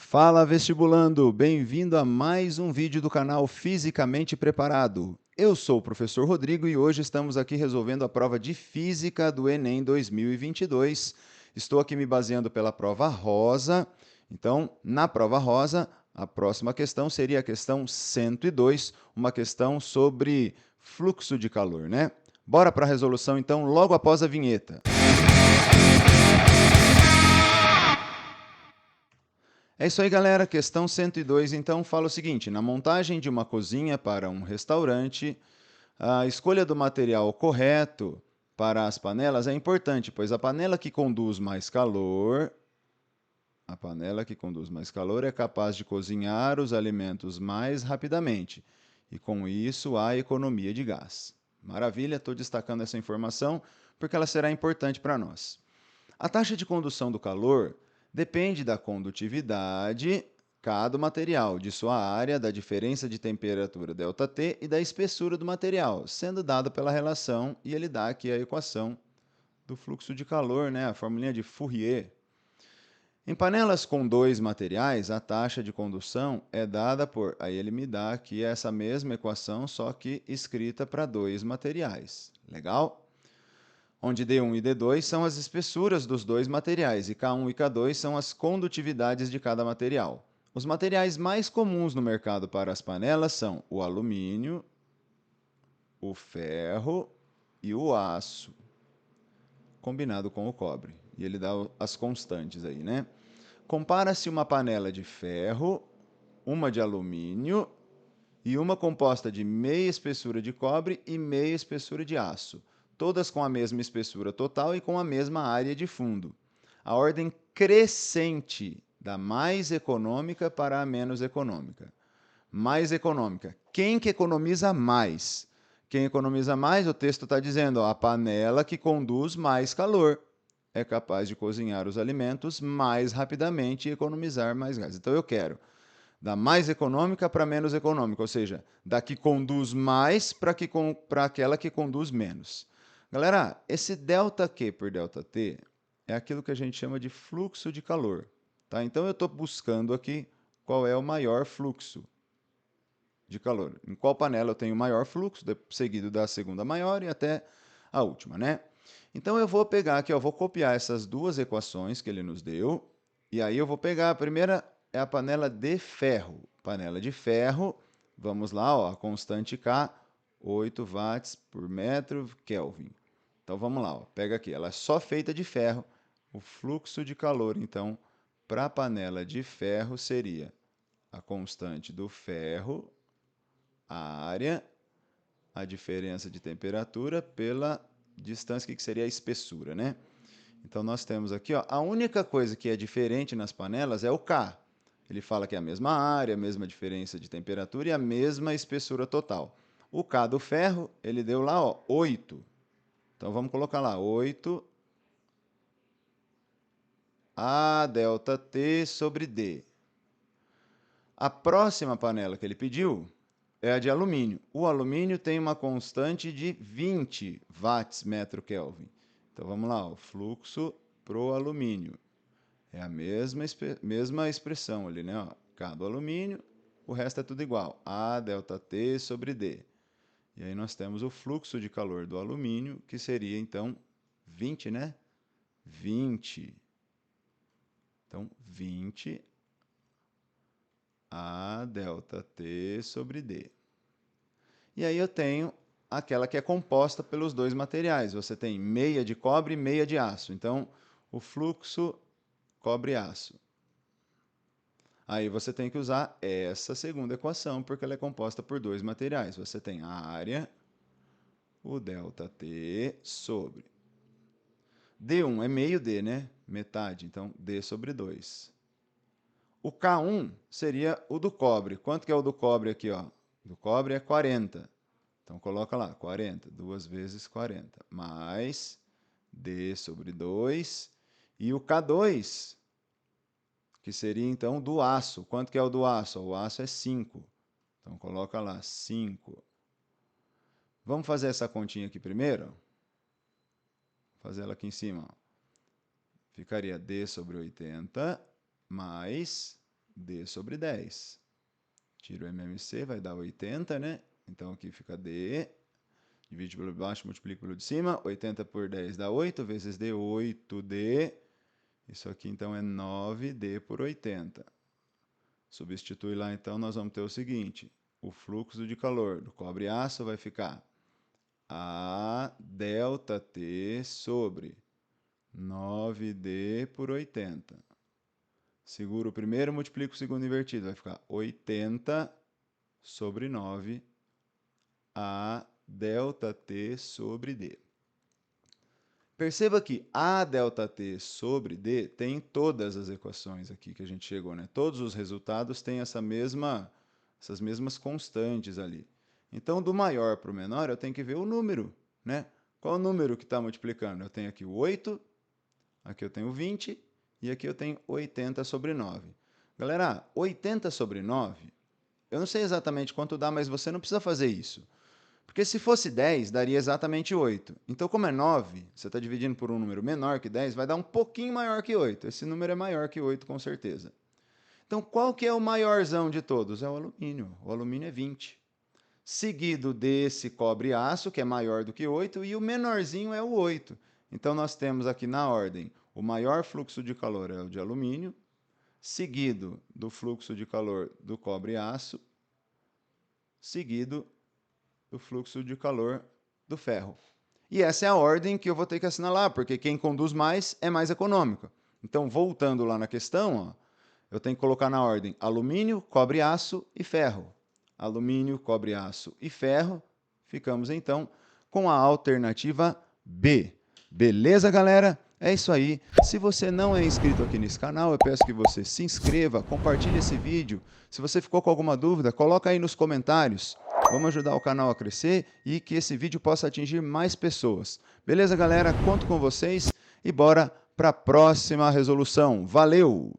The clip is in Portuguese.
Fala vestibulando, bem-vindo a mais um vídeo do canal Fisicamente Preparado. Eu sou o professor Rodrigo e hoje estamos aqui resolvendo a prova de Física do Enem 2022. Estou aqui me baseando pela prova rosa. Então, na prova rosa, a próxima questão seria a questão 102, uma questão sobre fluxo de calor, né? Bora para a resolução então, logo após a vinheta. É isso aí, galera. Questão 102, então, fala o seguinte: na montagem de uma cozinha para um restaurante, a escolha do material correto para as panelas é importante, pois a panela que conduz mais calor é capaz de cozinhar os alimentos mais rapidamente, e com isso há economia de gás. Maravilha, estou destacando essa informação porque ela será importante para nós. A taxa de condução do calor depende da condutividade cada material, de sua área, da diferença de temperatura ΔT e da espessura do material, sendo dada pela relação, e ele dá aqui a equação do fluxo de calor, né? A formulinha de Fourier. Em panelas com dois materiais, a taxa de condução é dada por... Aí ele me dá aqui essa mesma equação, só que escrita para dois materiais. Legal? Onde D1 e D2 são as espessuras dos dois materiais e K1 e K2 são as condutividades de cada material. Os materiais mais comuns no mercado para as panelas são o alumínio, o ferro e o aço, combinado com o cobre. E ele dá as constantes aí, né? Compara-se uma panela de ferro, uma de alumínio e uma composta de meia espessura de cobre e meia espessura de aço, todas com a mesma espessura total e com a mesma área de fundo. A ordem crescente da mais econômica para a menos econômica. Mais econômica. Quem que economiza mais? Quem economiza mais, o texto está dizendo, ó, a panela que conduz mais calor é capaz de cozinhar os alimentos mais rapidamente e economizar mais gás. Então eu quero da mais econômica para menos econômica, ou seja, da que conduz mais para aquela que conduz menos. Galera, esse ΔQ por ΔT é aquilo que a gente chama de fluxo de calor. Tá? Então eu estou buscando aqui qual é o maior fluxo de calor. Em qual panela eu tenho maior fluxo, seguido da segunda maior e até a última, né? Então eu vou pegar aqui, eu vou copiar essas duas equações que ele nos deu, e aí eu vou pegar a primeira é a panela de ferro. Panela de ferro, vamos lá, ó, a constante K, 8 watts por metro Kelvin. Então vamos lá, ó, pega aqui, ela é só feita de ferro. O fluxo de calor, então, para a panela de ferro seria a constante do ferro, a área, a diferença de temperatura pela distância, que seria a espessura, né? Então nós temos aqui, ó, a única coisa que é diferente nas panelas é o K. Ele fala que é a mesma área, a mesma diferença de temperatura e a mesma espessura total. O K do ferro, ele deu lá, ó, 8. Então vamos colocar lá, 8 A ΔT sobre D. A próxima panela que ele pediu é a de alumínio. O alumínio tem uma constante de 20 watts metro Kelvin. Então vamos lá, o fluxo pro alumínio. É a mesma expressão ali, né? Ó, K do alumínio, o resto é tudo igual. A ΔT sobre D. E aí nós temos o fluxo de calor do alumínio, que seria então 20, né? 20. Então, 20 A ΔT sobre D. E aí eu tenho aquela que é composta pelos dois materiais. Você tem meia de cobre e meia de aço. Então, o fluxo cobre-aço. Aí você tem que usar essa segunda equação, porque ela é composta por dois materiais. Você tem a área, o ΔT, sobre. D1 é meio D, né? Metade, então D sobre 2. O K1 seria o do cobre. Quanto que é o do cobre aqui, ó? Do cobre é 40. Então coloca lá, 40, 2 vezes 40, mais D sobre 2. E o K2, que seria então do aço. Quanto que é o do aço? O aço é 5. Então coloca lá, 5. Vamos fazer essa continha aqui primeiro? Vou fazer ela aqui em cima. Ó. Ficaria D sobre 80 mais D sobre 10. Tira o MMC, vai dar 80, né? Então aqui fica D. Divide pelo de baixo, multiplica pelo de cima. 80 por 10 dá 8, vezes D, 8D. Isso aqui, então, é 9D por 80. Substitui lá, então, nós vamos ter o seguinte. O fluxo de calor do cobre-aço vai ficar A ΔT sobre 9D por 80. Segura o primeiro, multiplica o segundo invertido. Vai ficar 80 sobre 9 A ΔT sobre D. Perceba que A ΔT sobre D tem todas as equações aqui que a gente chegou, né? Todos os resultados têm essas mesmas constantes ali. Então, do maior para o menor, eu tenho que ver o número, né? Qual o número que está multiplicando? Eu tenho aqui o 8, aqui eu tenho 20 e aqui eu tenho 80 sobre 9. Galera, 80 sobre 9, eu não sei exatamente quanto dá, mas você não precisa fazer isso. Porque se fosse 10, daria exatamente 8. Então, como é 9, você está dividindo por um número menor que 10, vai dar um pouquinho maior que 8. Esse número é maior que 8, com certeza. Então, qual que é o maiorzão de todos? É o alumínio. O alumínio é 20. Seguido desse cobre-aço, que é maior do que 8, e o menorzinho é o 8. Então, nós temos aqui na ordem, o maior fluxo de calor é o de alumínio, seguido do fluxo de calor do cobre-aço, seguido do fluxo de calor do ferro. E essa é a ordem que eu vou ter que assinalar, porque quem conduz mais é mais econômico. Então, voltando lá na questão, ó, eu tenho que colocar na ordem alumínio, cobre, aço e ferro. Alumínio, cobre, aço e ferro. Ficamos, então, com a alternativa B. Beleza, galera? É isso aí. Se você não é inscrito aqui nesse canal, eu peço que você se inscreva, compartilhe esse vídeo. Se você ficou com alguma dúvida, coloca aí nos comentários. Vamos ajudar o canal a crescer e que esse vídeo possa atingir mais pessoas. Beleza, galera? Conto com vocês e bora para a próxima resolução. Valeu!